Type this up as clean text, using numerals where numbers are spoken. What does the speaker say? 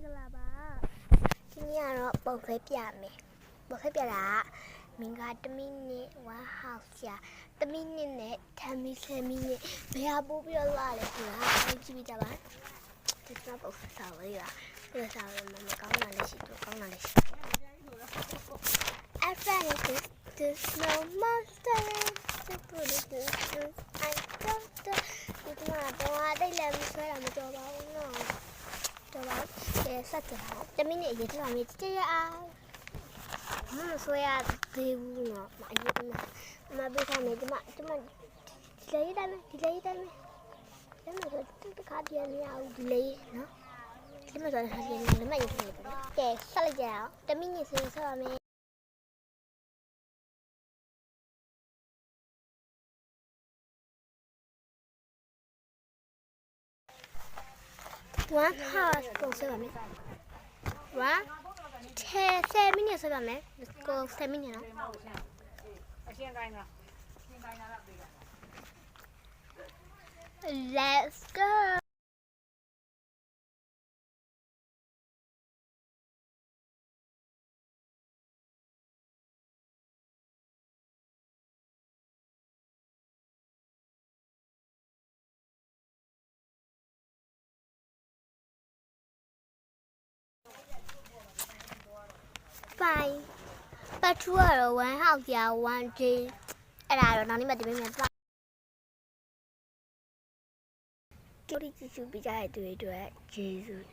င်္ဂလာပါဒီနေ့ကတော့ပုံခွဲပြမယ်ပုံခွဲပြတာမင်္ဂလာ1မိနစ်1 house ကြာ1မိနစ်နဲ့10မိနစ်ဘယ်ဟာပို့ပြီးတော့လာလဲဆိုတာကြည့်ပြကြပါဒီတော့ပုံခွဲစာလေးပါဒီစာလေးမကောင်းတာလည်းရှိတော့ကောင်းတာလည်းရှိ I found the snow monster to put it to I got the ဒီမှာတော့တိတ်လည်းမဆွဲတာမကြောက်ပါဘူးနော်တော်ပါဆက်ကြပါ1မိနစ်အရေးထလာမယ်ကြည့်ရအောင်မဆွဲရသေးဘူးနော်အရေးမပေးထားမယ်ဒီမှာဒီလေးတိုင်းတော့တခါတည်းမရဘူးဒီလေးနော်ဒီမှာတော့ဟာဒီလက်မရည်တယ်ကဲဆက်လိုက်ကြအောင်1မိနစ်စီဆက်ရမယ်1 house ပုံစံပါမယ် 1 10 minutes ဆက်ပါမယ် let's go 10 minutes နော်အရှင်းကိုင်းလား let's go Bye. But two are 1 house, yeah, 1 G. And I don't know about the women. What did you be? I do it, Jesus.